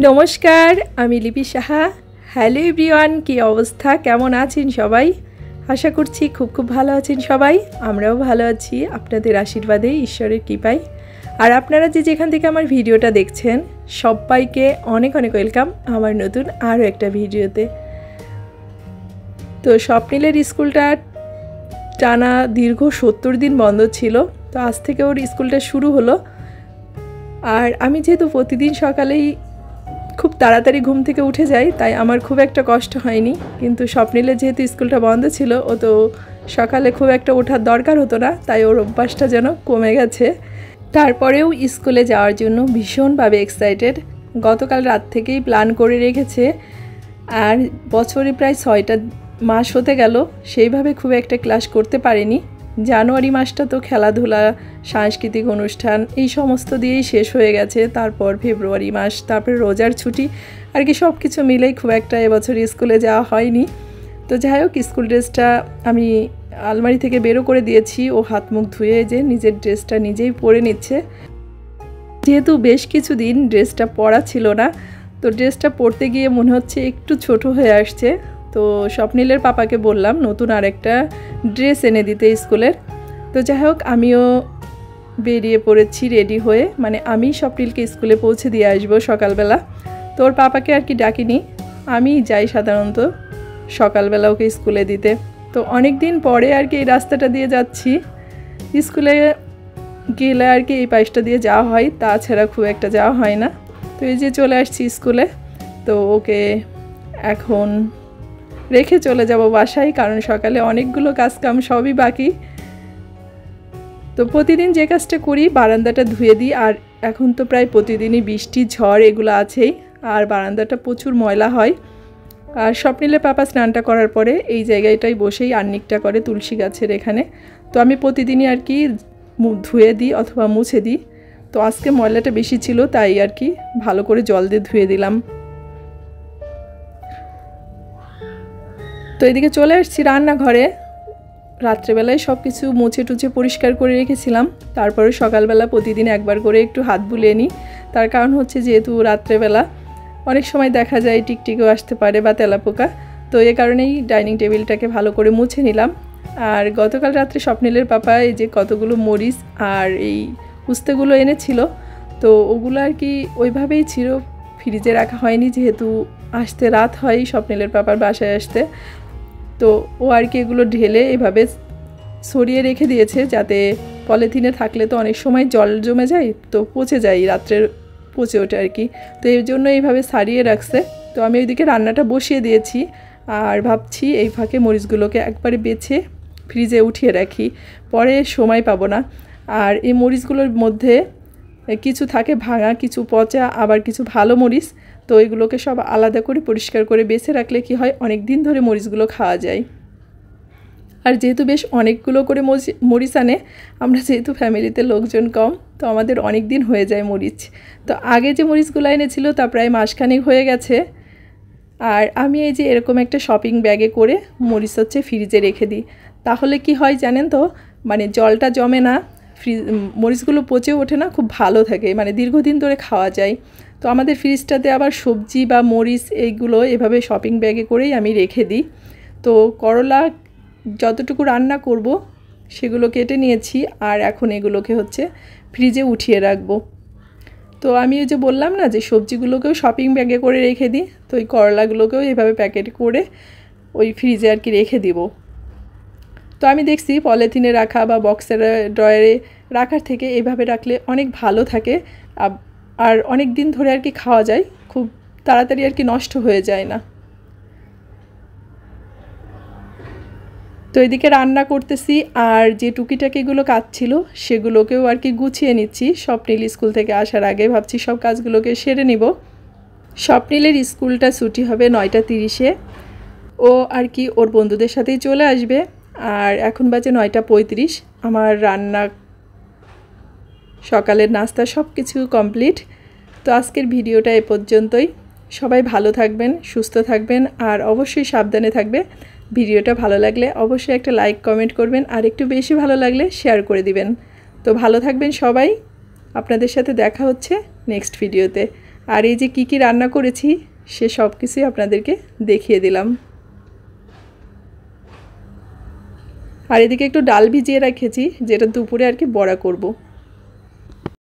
নমস্কার, আমি লিপি সাহা। হ্যালো এভরিওয়ান, কী অবস্থা, কেমন আছেন সবাই? আশা করছি খুব ভালো আছেন সবাই। আমরাও ভালো আছি আপনাদের আশীর্বাদে, ঈশ্বরের কৃপায়। আর আপনারা যেখান থেকে আমার ভিডিওটা দেখছেন সবাইকে অনেক ওয়েলকাম আমার নতুন আরও একটা ভিডিওতে। তো স্বপ্নিলের স্কুলটা টানা দীর্ঘ 70 দিন বন্ধ ছিল, তো আজ থেকে ওর স্কুলটা শুরু হলো। আর আমি যেহেতু প্রতিদিন সকালেই খুব তাড়াতাড়ি ঘুম থেকে উঠে যাই, তাই আমার খুব একটা কষ্ট হয়নি। কিন্তু স্বপ্নিলের যেহেতু স্কুলটা বন্ধ ছিল, ও তো সকালে খুব একটা ওঠার দরকার হতো না, তাই ওর অভ্যাসটা যেন কমে গেছে। তারপরেও স্কুলে যাওয়ার জন্য ভীষণভাবে এক্সাইটেড। গতকাল রাত থেকেই প্ল্যান করে রেখেছে। আর বছরে প্রায় 6টা মাস হতে গেল, সেইভাবে খুব একটা ক্লাস করতে পারেনি। জানুয়ারি মাসটা তো খেলাধুলা, সাংস্কৃতিক অনুষ্ঠান এই সমস্ত দিয়েই শেষ হয়ে গেছে। তারপর ফেব্রুয়ারি মাস, তারপরে রোজার ছুটি, আর কি সব কিছু মিলেই খুব একটা এবছর স্কুলে যাওয়া হয়নি। তো যাই হোক, স্কুল ড্রেসটা আমি আলমারি থেকে বেরো করে দিয়েছি। ও হাত মুখ ধুয়ে যে নিজের ড্রেসটা নিজেই পরে নিচ্ছে। যেহেতু বেশ কিছুদিন ড্রেসটা পরা ছিল না, তো ড্রেসটা পরতে গিয়ে মনে হচ্ছে একটু ছোট হয়ে আসছে। তো স্বপ্নিলের পাপাকে বললাম নতুন আরেকটা ড্রেস এনে দিতে স্কুলের। তো যাই হোক, আমিও বেরিয়ে পড়েছি রেডি হয়ে, মানে আমি স্বপ্নিলকে স্কুলে পৌঁছে দিয়ে আসবো সকালবেলা। তো ওর পাপাকে আর কি ডাকিনি, আমি যাই সাধারণত সকালবেলা ওকে স্কুলে দিতে। তো অনেক দিন পরে আর কি এই রাস্তাটা দিয়ে যাচ্ছি। স্কুলে গেলে আর কি এই পাশটা দিয়ে যাওয়া হয়, তাছাড়া খুব একটা যাওয়া হয় না। তো এই যে চলে আসছি স্কুলে। তো ওকে এখন রেখে চলে যাব বাসায়, কারণ সকালে অনেকগুলো কাজকাম সবই বাকি। তো প্রতিদিন যে কাজটা করি, বারান্দাটা ধুয়ে দিই। আর এখন তো প্রায় প্রতিদিনই বৃষ্টি ঝড় এগুলো আছেই, আর বারান্দাটা প্রচুর ময়লা হয়। আর স্বপ্নিলের পাপা স্নানটা করার পরে এই জায়গাটায় বসেই আর্নিকটা করে তুলসী গাছের এখানে। তো আমি প্রতিদিনই আর কি ধুয়ে দিই অথবা মুছে দিই। তো আজকে ময়লাটা বেশি ছিল, তাই আর কি ভালো করে জল দিয়ে ধুয়ে দিলাম। তো এদিকে চলে আসছি রান্নাঘরে। রাত্রেবেলায় সব কিছু মুছে টুছে পরিষ্কার করে রেখেছিলাম। তারপরে সকালবেলা প্রতিদিন একবার করে একটু হাত বুলিয়ে নিই। তার কারণ হচ্ছে যেহেতু রাত্রেবেলা অনেক সময় দেখা যায় টিকটিকিও আসতে পারে বা তেলাপোকা। তো এ কারণেই ডাইনিং টেবিলটাকে ভালো করে মুছে নিলাম। আর গতকাল রাত্রে স্বপ্নিলের পাপা এই যে কতগুলো মরিচ আর এই উস্তেগুলো এনেছিল, তো ওগুলো আর কি ওইভাবেই ছিল, ফ্রিজে রাখা হয়নি, যেহেতু আসতে রাত হয় স্বপ্নিলের পাপার বাসায় আসতে। তো ও আর কি এগুলো ঢেলে এভাবে সরিয়ে রেখে দিয়েছে, যাতে পলিথিনে থাকলে তো অনেক সময় জল জমে যায়, তো পচে যায়, রাত্রের পচে ওঠে আর কি। তো এর জন্য এইভাবে সারিয়ে রাখছে। তো আমি ওইদিকে রান্নাটা বসিয়ে দিয়েছি, আর ভাবছি এই ফাঁকে মরিচগুলোকে একবারে বেছে ফ্রিজে উঠিয়ে রাখি, পরে সময় পাবো না। আর এই মরিচগুলোর মধ্যে কিছু থাকে ভাঙা, কিছু পচা, আবার কিছু ভালো মরিচ। তো এগুলোকে সব আলাদা করে পরিষ্কার করে বেছে রাখলে কি হয়, অনেক দিন ধরে মরিচগুলো খাওয়া যায়। আর যেহেতু বেশ অনেকগুলো করে মরিচ আনে, আমরা যেহেতু ফ্যামিলিতে লোকজন কম, তো আমাদের অনেক দিন হয়ে যায় মরিচ। তো আগে যে মরিচগুলো এনেছিল তা প্রায় মাসখানেক হয়ে গেছে। আর আমি এই যে এরকম একটা শপিং ব্যাগে করে মরিচ হচ্ছে ফ্রিজে রেখে দিই। তাহলে কি হয় জানেন তো, মানে জলটা জমে না, মরিচগুলো পচে ওঠে না, খুব ভালো থাকে, মানে দীর্ঘদিন ধরে খাওয়া যায়। তো আমাদের ফ্রিজটাতে আবার সবজি বা মরিচ এইগুলো এভাবে শপিং ব্যাগে করেই আমি রেখে দিই। তো করলা যতটুকু রান্না করব সেগুলো কেটে নিয়েছি, আর এখন এগুলোকে হচ্ছে ফ্রিজে উঠিয়ে রাখবো। তো আমি ওই যে বললাম না যে সবজিগুলোকেও শপিং ব্যাগে করে রেখে দিই, তো ওই করলাগুলোকেও এভাবে প্যাকেট করে ওই ফ্রিজে আর কি রেখে দিব। তো আমি দেখছি পলিথিনে রাখা বা বক্সের ড্রয়ারে রাখার থেকে এভাবে রাখলে অনেক ভালো থাকে, আর অনেক দিন ধরে আর কি খাওয়া যায়, খুব তাড়াতাড়ি আর কি নষ্ট হয়ে যায় না। তো এদিকে রান্না করতেছি, আর যে টুকিটাকিগুলো কাজ ছিল সেগুলোকেও আর কি গুছিয়ে নিচ্ছি। স্বপ্নিল স্কুল থেকে আসার আগে ভাবছি সব কাজগুলোকে সেরে নিব। স্বপ্নিলের স্কুলটা ছুটি হবে 9টা 30-এ। ও আর কি ওর বন্ধুদের সাথেই চলে আসবে। আর এখন বাজে 9টা 35। আমার রান্না, সকালের নাস্তা সব কিছু কমপ্লিট। তো আজকের ভিডিওটা এ পর্যন্তই। সবাই ভালো থাকবেন, সুস্থ থাকবেন, আর অবশ্যই সাবধানে থাকবে। ভিডিওটা ভালো লাগলে অবশ্যই একটা লাইক কমেন্ট করবেন, আর একটু বেশি ভালো লাগলে শেয়ার করে দিবেন। তো ভালো থাকবেন সবাই। আপনাদের সাথে দেখা হচ্ছে নেক্সট ভিডিওতে। আর এই যে কি রান্না করেছি সে সব কিছুই আপনাদেরকে দেখিয়ে দিলাম। আর এদিকে একটু ডাল ভিজিয়ে রেখেছি, যেটা দুপুরে আর কি বড়া করব।